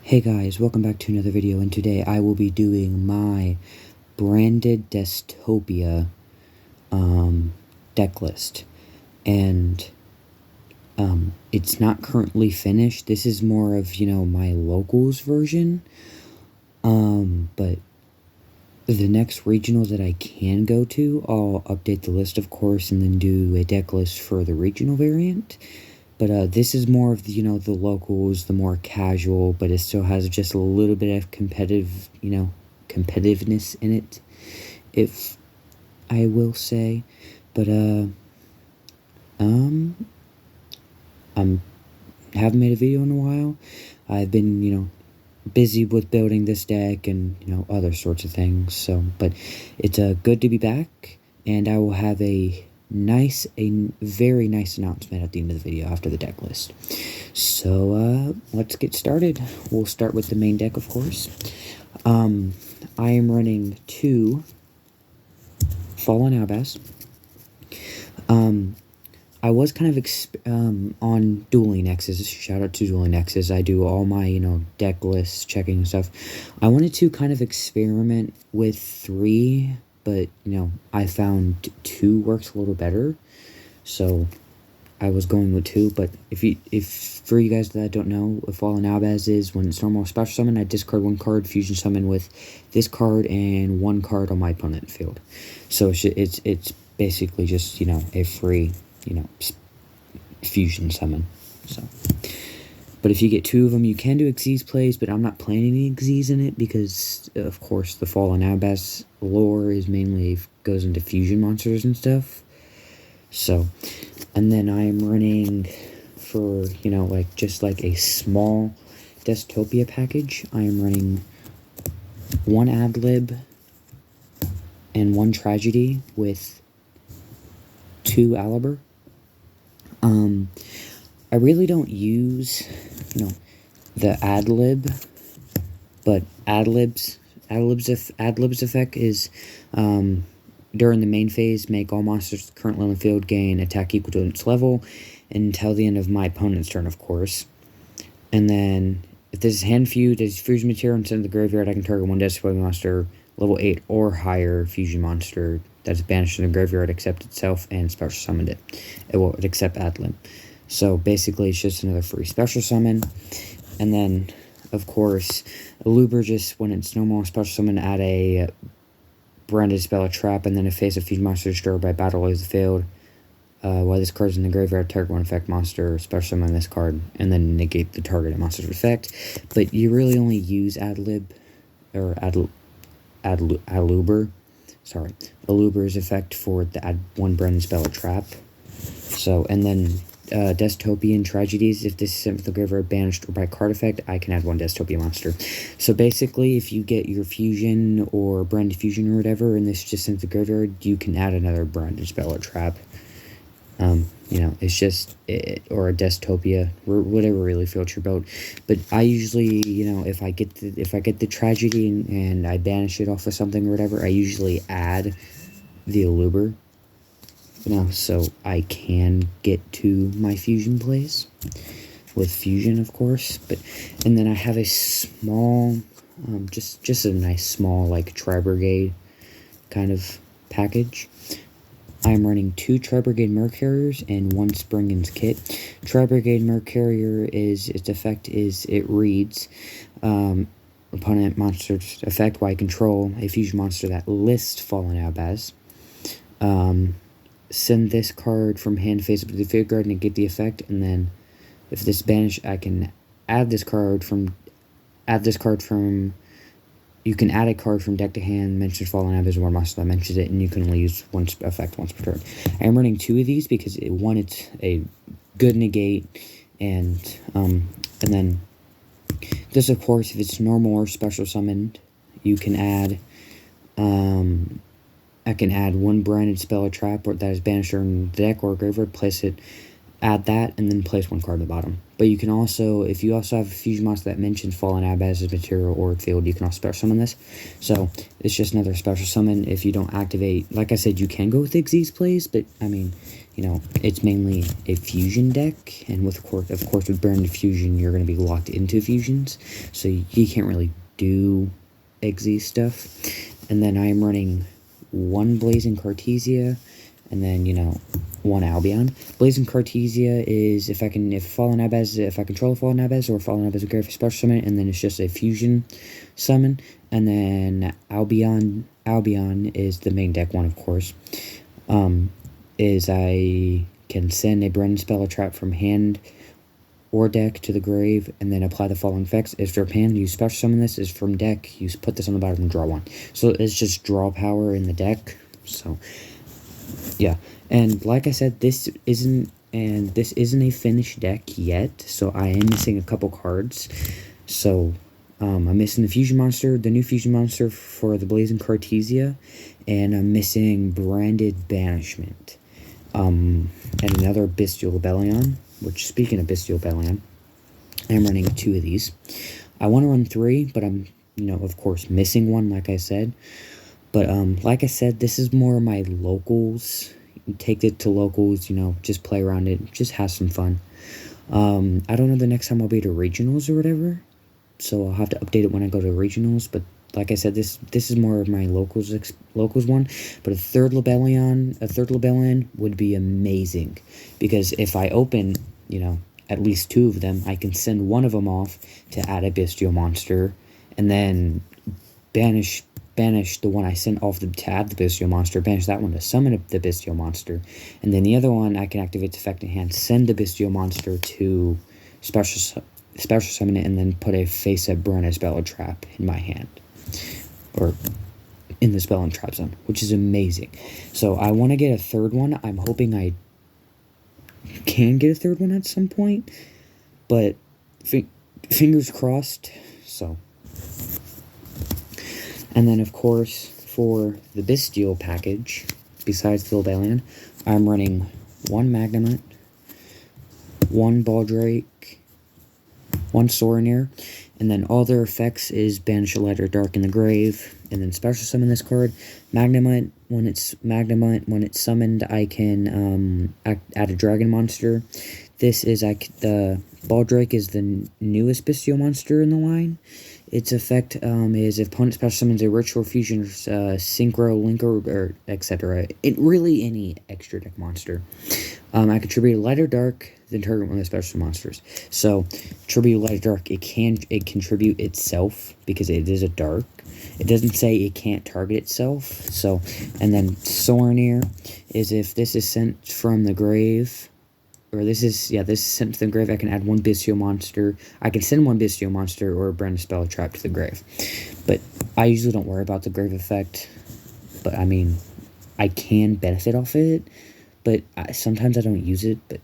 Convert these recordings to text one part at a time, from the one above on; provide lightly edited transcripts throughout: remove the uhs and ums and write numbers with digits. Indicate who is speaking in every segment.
Speaker 1: Hey guys, welcome back to another video, and today I will be doing my branded despia deck list. And it's not currently finished. This is more of, my locals version. But the next regional that I can go to, I'll update the list, of course, and then do a deck list for the regional variant. But this is more of the, the locals, the more casual, but it still has just a little bit of competitiveness in it, if I will say. But I haven't made a video in a while. I've been, busy with building this deck and, other sorts of things. So, but it's good to be back, and I will have a very nice announcement at the end of the video after the deck list. So let's get started. We'll start with the main deck, of course. I am running 2 Fallen Albaz. I was kind of on Dueling X's. Shout out to Dueling X's. I do all my, deck lists, checking and stuff. I wanted to kind of experiment with 3, but, I found 2 works a little better. So I was going with 2, but if for you guys that don't know what Fallen Albaz is, when it's normal special summon, I discard 1 card, fusion summon with this card and 1 card on my opponent field. So it's basically just, a free, fusion summon. So, but if you get 2 of them, you can do Xyz plays, but I'm not playing any Xyz in it because, of course, the Fallen Albaz lore is mainly goes into fusion monsters and stuff. So, and then I'm running for, just like a small Dystopia package. I am running 1 Ad-lib and 1 Tragedy with 2 Aliber. I really don't use, the Ad-lib, but Ad-lib's effect is, during the main phase, make all monsters currently on the field gain attack equal to its level until the end of my opponent's turn, of course. And then, if this is hand feud, as fusion material and sent to the graveyard, I can target 1 Dystopia monster, level 8 or higher fusion monster that's banished from the graveyard, accept itself, and special summoned it. It will accept Ad-lib. So basically, it's just another free special summon. And then, of course, Aluber, just when it's normal special summon, add a branded spell, a trap, and then a face of fusion monster destroyed by battle leaves the field. While this card is in the graveyard, target 1 effect monster, special summon this card, and then negate the targeted monster's effect. But you really only use Ad-lib, or Aluber. Sorry, Aluber's effect for the add 1 branded spell, a trap. So, and then Dystopian Tragedies, if this is sent from the graveyard, banished, or by card effect, I can add 1 Dystopia monster. So basically, if you get your fusion or branded fusion or whatever, and this is just sent to the graveyard, you can add another branded spell or trap. It's just or a Dystopia, or whatever really floats your boat. But I usually, if I get the Tragedy and I banish it off of something or whatever, I usually add the Aluber. So I can get to my fusion plays with fusion, of course. And then I have a small, just a nice small, like, Tri-Brigade kind of package. I'm running 2 Tri-Brigade Mer Carriers and 1 Springen's Kit. Tri-Brigade Mer Carrier its effect is it reads, opponent monster's effect while I control a fusion monster that lists Fallen Albaz. Send this card from hand face up to the field guard and get the effect, and then if this banished, I can add this card from you can add a card from deck to hand, mention Fallen Albaz or monster that mentions it, and you can only use 1 effect once per turn. I am running 2 of these because it's a good negate, and then this, of course, if it's normal or special summoned, you can add I can add 1 branded spell or trap that is banished from the deck or graveyard, place it add that, and then place one card at the bottom. But you can also, if you also have a fusion monster that mentions Fallen Abaz as material or field, you can also special summon this. So it's just another special summon if you don't activate. Like I said, you can go with Xyz plays, but I mean, you know, it's mainly a fusion deck, and of course with Branded Fusion, you're going to be locked into fusions, so you can't really do Xyz stuff. And then I am running one Blazing Cartesia, and then, you know, one Albion. Blazing Cartesia is if I control a Fallen Abaz or Fallen Abaz with Grave for special summon, and then it's just a fusion summon. And then Albion is the main deck one, of course. Is I can send a Brennan spell or trap from hand or deck to the grave, and then apply the following effects. If from hand, you special summon this. Is from deck, you put this on the bottom and draw one. So it's just draw power in the deck. So yeah, and like I said, this isn't a finished deck yet, so I am missing a couple cards. So I'm missing the fusion monster, the new fusion monster for the Blazing Cartesia, and I'm missing Branded Banishment, and another Bestial Rebellion. Which, speaking of Bestial Rebellion, I'm running 2 of these. I want to run 3, but I'm, you know, of course, missing one, like I said. But, like I said, this is more of my locals. Take it to locals, you know, just play around it, just have some fun. I don't know the next time I'll be to regionals or whatever, so I'll have to update it when I go to regionals, but like I said, this is more of my locals one. But a third Lebellion would be amazing, because if I open, you know, at least 2 of them, I can send one of them off to add a bestial monster, and then banish the one I sent off to add the bestial monster, banish that one to summon the bestial monster, and then the other one I can activate its effect in hand, send the bestial monster to special summon it, and then put a face-up Branded spell or trap in my hand, or in the spell and trap zone, which is amazing. So I want to get a third one. I'm hoping I can get a third one at some point, but fingers crossed. So, and then of course for the Bestial package, besides the Lebellion, I'm running one Magnemite, one Baldrake, one Soraneer, and then all their effects is Banish a Light or Dark in the Grave, and then special summon this card. Magnemite, when it's summoned, I can add a dragon monster. This is the Baldrake is the newest bestial monster in the line. Its effect is if opponent special summons a ritual fusion, synchro, linker, or etc. It really any extra deck monster. I contribute a light or dark, then target one of the special monsters. So, tribute light or dark, it contribute itself because it is a dark. It doesn't say it can't target itself. So, and then Soraneer is if this is sent from the grave, or this is sent to the grave, I can add one bestial monster. I can send one bestial monster or a Branded spell or trap to the grave. But I usually don't worry about the grave effect. But I mean, I can benefit off it. But sometimes I don't use it. But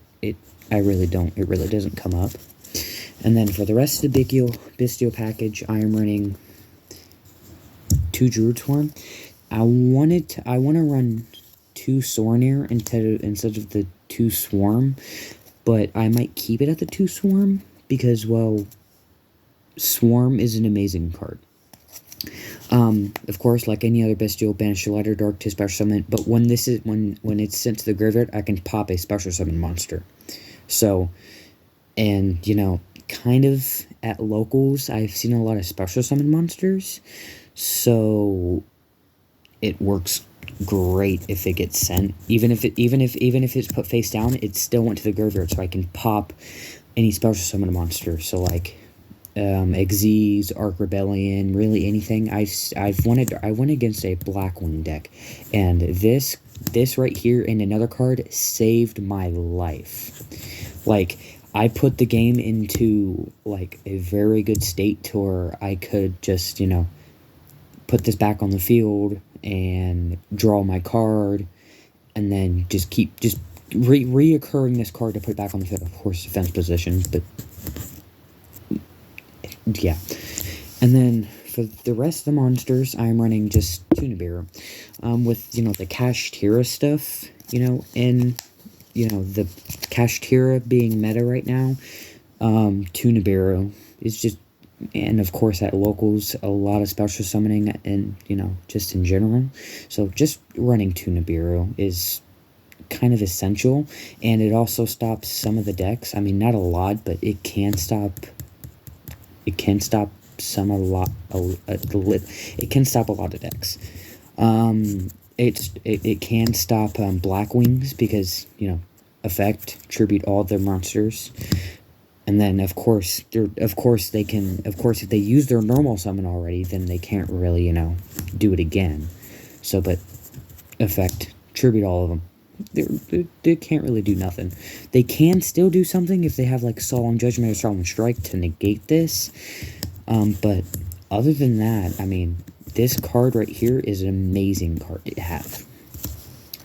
Speaker 1: I really don't. It really doesn't come up. And then for the rest of the bestial package, I am running 2 Druid Swarm. I want to run 2 Soraneer instead of the 2 Swarm, but I might keep it at the 2 Swarm because, well, Swarm is an amazing card. Of course, like any other bestial, banish a light or dark to special summon, but when it's sent to the graveyard, I can pop a special summon monster. So, and, you know, kind of at locals, I've seen a lot of special summon monsters, so it works great if it gets sent. Even if it's put face down, it still went to the graveyard, so I can pop any special summon monster. So like Xyz, Arc Rebellion, really anything. I went against a Blackwing deck, and this right here and another card saved my life. Like, I put the game into like a very good state to where I could just, you know, put this back on the field and draw my card, and then just keep reoccurring this card to put it back on the field. Of course, defense position, but yeah. And then for the rest of the monsters, I'm running just 2 Nibiru, with, you know, the Kashtira stuff, you know, and, you know, the Kashtira being meta right now. Two Nibiru is just, and of course at locals, a lot of special summoning and, just in general. So just running two Nibiru is kind of essential, and it also stops some of the decks. I mean, not a lot, but it can stop it can stop it can stop a lot of decks. It can stop Black Wings because, effect, tribute all their monsters. And then if they use their normal summon already, then they can't really, do it again. So, but effect, tribute all of them. They can't really do nothing. They can still do something if they have like Solemn Judgment or Solemn Strike to negate this. But other than that, I mean, this card right here is an amazing card to have.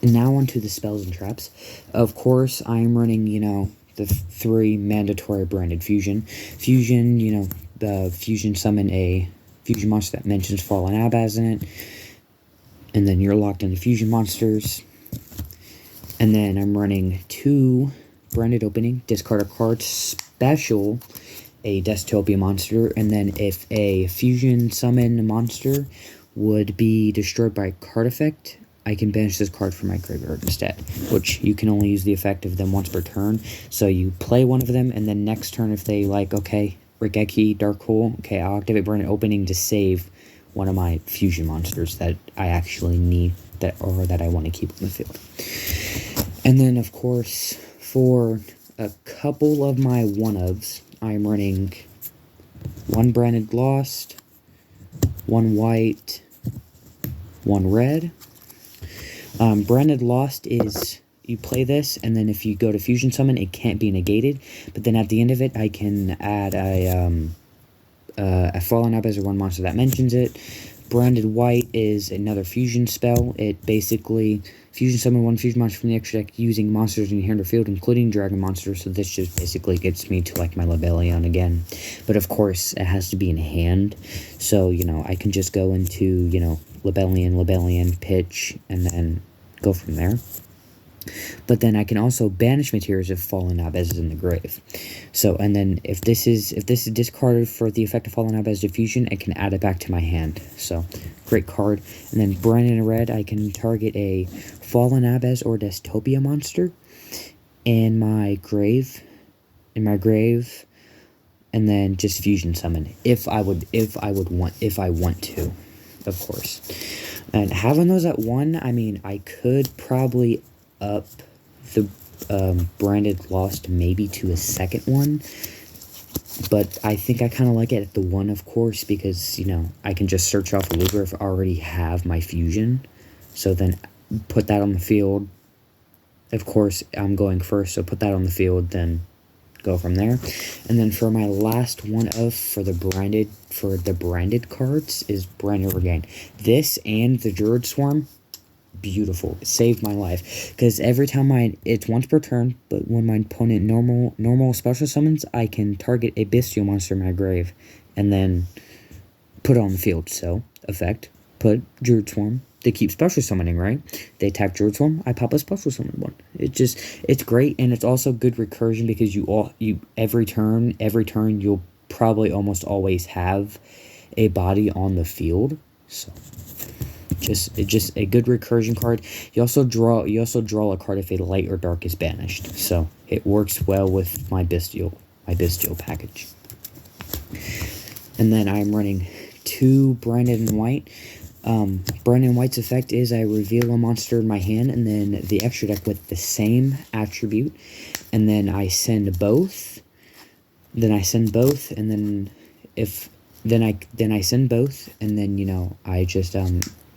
Speaker 1: And now onto the spells and traps. Of course, I'm running, the 3 mandatory branded fusion. Fusion, the fusion summon a fusion monster that mentions Fallen Abaz in it. And then you're locked into fusion monsters. And then I'm running 2 branded opening, discard a card, special a Dystopia monster, and then if a fusion summon monster would be destroyed by a card effect, I can banish this card from my graveyard instead, which you can only use the effect of them once per turn. So you play one of them, and then next turn if they like, okay, Regeki, Dark Hole, okay, I'll activate branded opening to save one of my fusion monsters that I actually need, that I want to keep on the field. And then, of course, for a couple of my one-ofs, I'm running 1 branded Lost, 1 white, 1 red. Branded Lost is, you play this, and then if you go to Fusion Summon, it can't be negated, but then at the end of it, I can add a Fallen Abaz or 1 monster that mentions it. Branded White is another fusion spell. It basically fusion summon 1 fusion monster from the extra deck using monsters in your hand or field, including dragon monsters. So this just basically gets me to like my Lebellion again. But of course, it has to be in hand. So, I can just go into, Lebellion, pitch, and then go from there. But then I can also banish materials if Fallen Abaz is in the grave. So, and then if this is discarded for the effect of Fallen Abaz diffusion, I can add it back to my hand. So, great card. And then Branded Red, I can target a Fallen Abaz or Dystopia monster in my grave, and then just fusion summon if I want to, of course. And having those at 1, I mean, I could probably up the branded Lost maybe to a 2nd one, but I think I kind of like it at the 1, of course, because I can just search off Luger if I already have my fusion, so then put that on the field. Of course, I'm going first, so put that on the field, then go from there. And then for my last one for the branded cards is Branded Regain. This and the Druid Swarm, beautiful. It saved my life, because every time it's once per turn, but when my opponent normal special summons, I can target a bestial monster in my grave and then put it on the field. So effect, put Druid Swarm. They keep special summoning, right? They attack Druid Swarm, I pop a special summon one. It's great, and it's also good recursion because every turn you'll probably almost always have a body on the field. So just a good recursion card. You also draw a card if a light or dark is banished. So it works well with my bestial package. And then I'm running 2 Branded and White. Branded White's effect is I reveal a monster in my hand, and then the extra deck with the same attribute, and then I send both. And then I send both, and then I just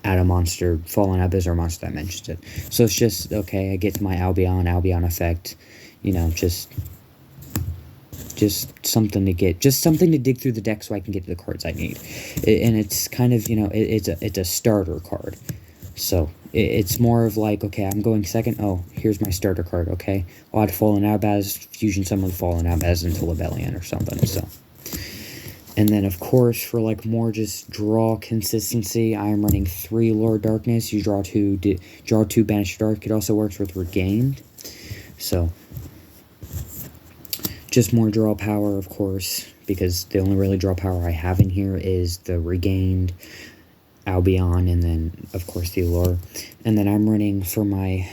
Speaker 1: add a monster, Fallen Abaz or a monster that mentions it. So it's just, okay, I get to my Albion effect, just something to dig through the deck so I can get to the cards I need. And it's kind of, it's a starter card. So it's more of like, okay, I'm going second. Oh, here's my starter card. Okay, I'll add Fallen Abaz, fusion summon Fallen Abaz into Lebellion or something. So, and then of course for like more just draw consistency, I'm running 3 Lord Darkness. You draw 2 Banished Dark. It also works with Regained. So Just more draw power, of course, because the only really draw power I have in here is the Regained, Albion, and then, of course, the Allure. And then I'm running, for my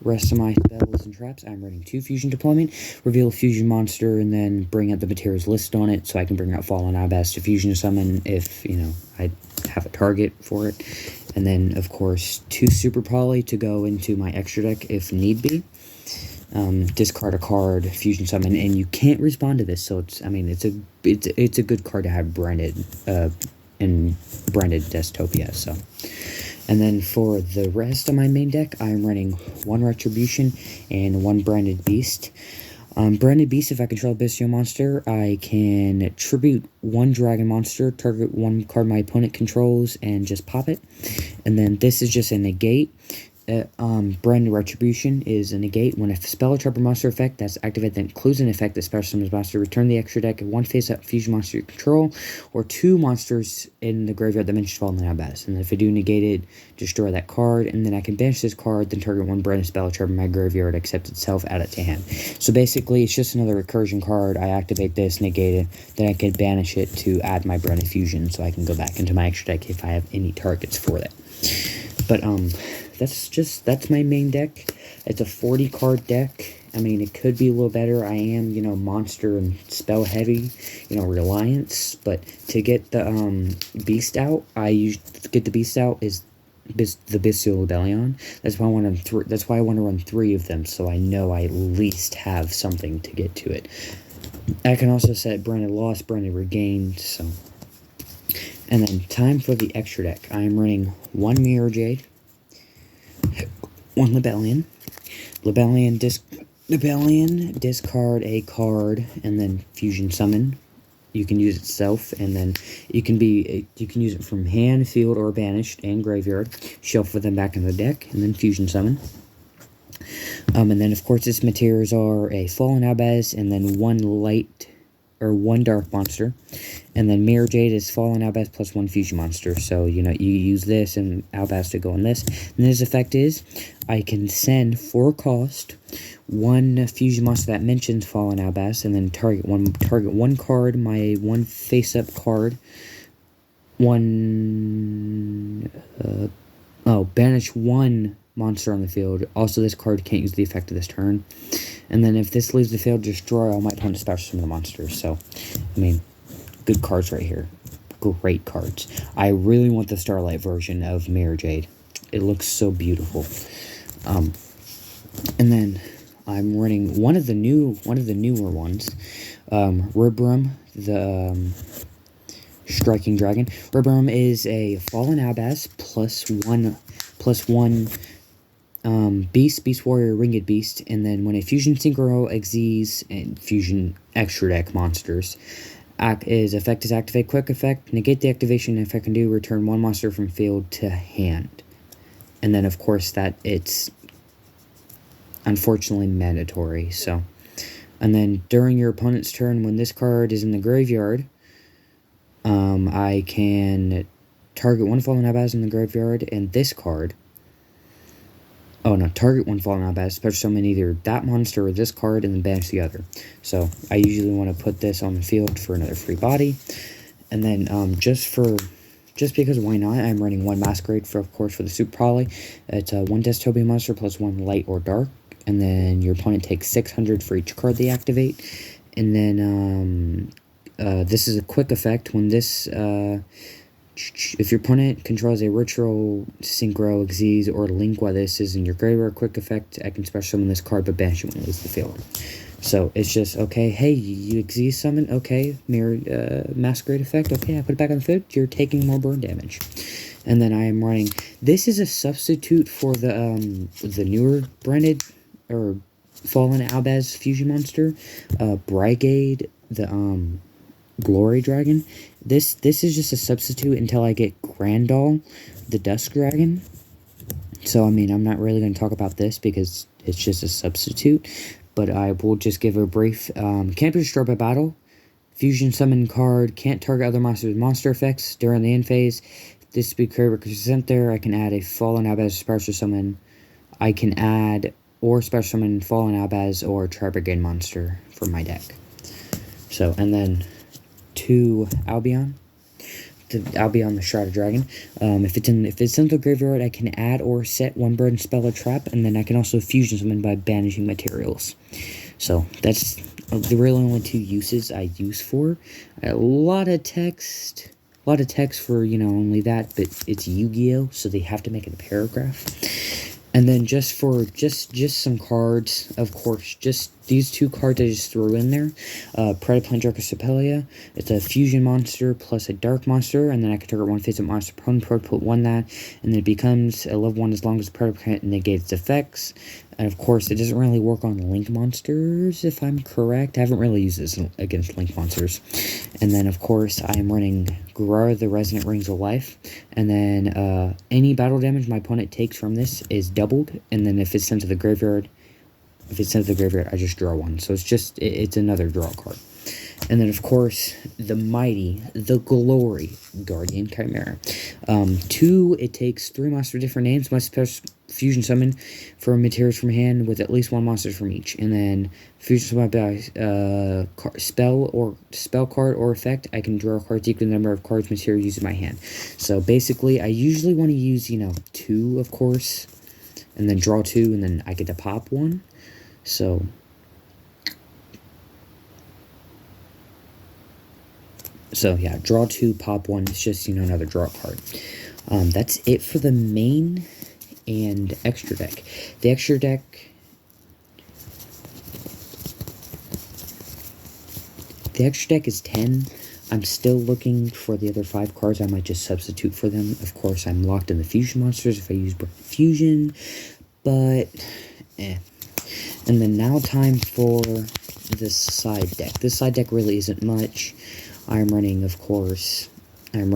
Speaker 1: rest of my spells and traps, I'm running 2 Fusion Deployment, reveal a Fusion Monster, and then bring out the materials list on it, so I can bring out Fallen Abbas to Fusion Summon if, you know, I have a target for it. And then, of course, 2 Super Poly to go into my extra deck if need be. Discard a card, Fusion Summon, and you can't respond to this, so it's, I mean, it's a good card to have branded, in branded Dystopia, so. And then for the rest of my main deck, I'm running 1 Retribution and 1 Branded Beast. Branded Beast, if I control a bestial monster, I can tribute 1 dragon monster, target 1 card my opponent controls, and just pop it. And then this is just a negate. Branded Retribution is a negate. When a spell or trap or monster effect that's activated that includes an effect that special summons monster, return the extra deck at 1 face-up fusion monster you control, or 2 monsters in the graveyard that mentions Fallen Abbas. And if I do negate it, destroy that card, and then I can banish this card, then target 1 branded spell or trap in my graveyard, accept itself, add it to hand. So basically, it's just another recursion card. I activate this, negate it, then I can banish it to add my branded fusion, so I can go back into my extra deck if I have any targets for that. But, that's my main deck. It's a 40 card deck. I mean, it could be a little better. I am, you know, monster and spell heavy, you know, reliance. But to get the beast out, is the Bestial Rebellion. That's why I want to. That's why I want to run 3 of them, so I know I at least have something to get to it. I can also set Branded Lost, Branded Regained. So, and then time for the extra deck. I am running 1 Mirror Jade, 1 Lebellion. Lebellion, discard a card, and then Fusion Summon. You can use itself, and then you can use it from hand, field, or banished, and graveyard. Shuffle them back in the deck, and then Fusion Summon. And then, of course, its materials are a Fallen Abbas, and then 1 light, or 1 dark monster. And then Mirror Jade is Fallen Abbas plus 1 Fusion monster. So, you know, you use this and Abbas to go on this. And this effect is, I can send, for cost, 1 Fusion monster that mentions Fallen Abbas, and then target one card, my 1 face-up card, banish 1 monster on the field. Also, this card can't use the effect of this turn. And then if this leaves the field, destroy all my opponent's special summon the monsters. So, I mean, good cards right here. Great cards. I really want the Starlight version of Mirror Jade. It looks so beautiful. And then I'm running one of the newer ones. Ribram, the Striking Dragon. Ribram is a Fallen Abbas plus one Beast Warrior, Ringed Beast, and then when a Fusion Synchro, Xyz, and Fusion Extra Deck monsters, effect is activate quick effect, negate the activation, if I can do, return 1 monster from field to hand. And then, of course, that it's unfortunately mandatory, so. And then during your opponent's turn, when this card is in the graveyard, I can target 1 Fallen Abbas in the graveyard, and this card. Oh no, target 1 Fallen Abbas, special summon either that monster or this card, and then banish the other. So I usually want to put this on the field for another free body. And then just because why not, I'm running 1 Masquerade for, of course, for the Super Poly. It's 1 Dystopia monster plus 1 light or dark. And then your opponent takes 600 for each card they activate. And then this is a quick effect. When this if your opponent controls a Ritual, Synchro, Xyz, or Link while this is in your graveyard, quick effect, I can special summon this card, but banish it when it leaves the field. So it's just, okay, hey, you Xyz summon, okay, Mirror Masquerade effect, okay, I put it back on the field, you're taking more burn damage. And then I am running, this is a substitute for the newer branded, or Fallen Abbas Fusion monster, Brigade, the Glory Dragon. This is just a substitute until I get Grandal, the Dusk Dragon. So, I mean, I'm not really going to talk about this because it's just a substitute. But I will just give a brief. Can't be destroyed by battle. Fusion Summon card. Can't target other monsters with monster effects during the end phase. This be represent there. I can add a Fallen Abbas special summon. I can add or special summon Fallen Abbas or Tri Brigade monster for my deck. So, and then 2 Albion. Albion, the Shrouded Dragon. If it's in the graveyard, I can add or set 1 burn spell or trap, and then I can also fusion summon by banishing materials. So that's the really only 2 uses I use for. A lot of text for, you know, only that, but it's Yu-Gi-Oh, so they have to make it a paragraph. And then just some cards, of course, just these 2 cards I just threw in there. Predaplant Dracosepelia. It's a fusion monster plus a dark monster, and then I can target 1 face-up monster opponent, put 1 that, and then it becomes a level 1 as long as Predaplant negates its effects. And of course, it doesn't really work on Link monsters, if I'm correct. I haven't really used this against Link monsters. And then, of course, I am running Garara, the Resonant Rings of Life. And then any battle damage my opponent takes from this is doubled. And then if it's sent to the graveyard, I just draw 1. So it's another draw card. And then, of course, the mighty, the glory Guardian Chimera. 2, it takes 3 monsters with different names. Must fusion summon for materials from hand with at least 1 monster from each. And then fusion summon by spell card or effect. I can draw cards equal to the number of cards material used in my hand. So basically, I usually want to use, you know, 2, of course, and then draw 2, and then I get to pop 1. So yeah, draw 2, pop 1. It's just, you know, another draw card. That's it for the main and extra deck. The extra deck, is 10. I'm still looking for the other 5 cards. I might just substitute for them. Of course, I'm locked in the fusion monsters if I use fusion, but And then now time for this side deck. This side deck really isn't much. I'm running, of course, 3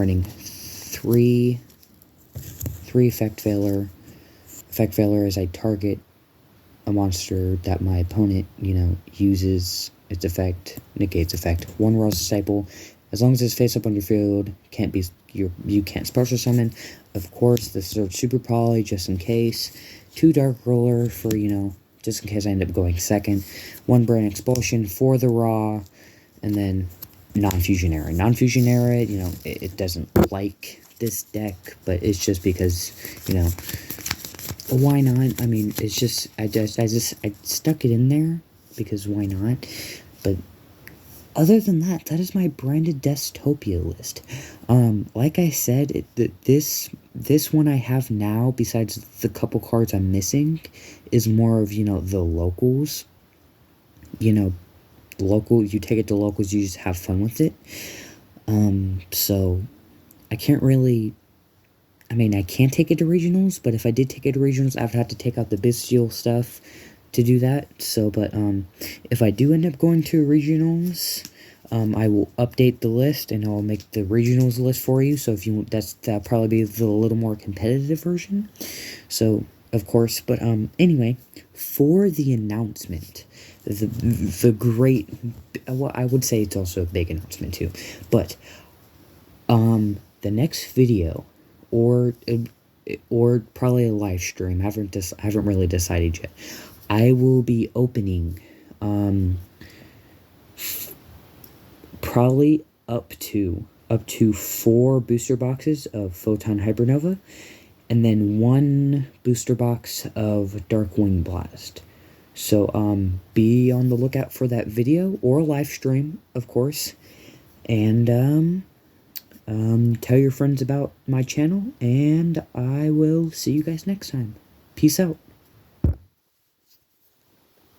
Speaker 1: Effect Veiler. Effect Veiler is I target a monster that my opponent, you know, uses its effect, negates effect. 1 Raw Disciple. As long as it's face up on your field, you can't special summon. Of course, the 3rd Super Poly, just in case. 2 Dark Roller for, you know, just in case I end up going 2nd. 1 Brain Expulsion for the Raw, and then Non-Fusion Era. Non-Fusion Era, you know, it doesn't like this deck, but it's just because, you know, why not? I mean, it's just, I stuck it in there because why not? But other than that, that is my branded Destopia list. Like I said, this one I have now, besides the couple cards I'm missing, is more of, you know, the locals. You know, you take it to locals, you just have fun with it. So I can't really, I mean, I can take it to regionals, but if I did take it to regionals, I would have to take out the Bestial stuff to do that. So, but if I do end up going to regionals, I will update the list and I'll make the regionals list for you. So if you that'll probably be the little more competitive version. So of course, but anyway, for the announcement, the great, well, I would say it's also a big announcement too, but the next video or probably a live stream, I haven't really decided yet. I will be opening probably up to 4 booster boxes of Photon Hypernova, and then 1 booster box of Darkwing Blast. So be on the lookout for that video or live stream, of course, and tell your friends about my channel, and I will see you guys next time. Peace out.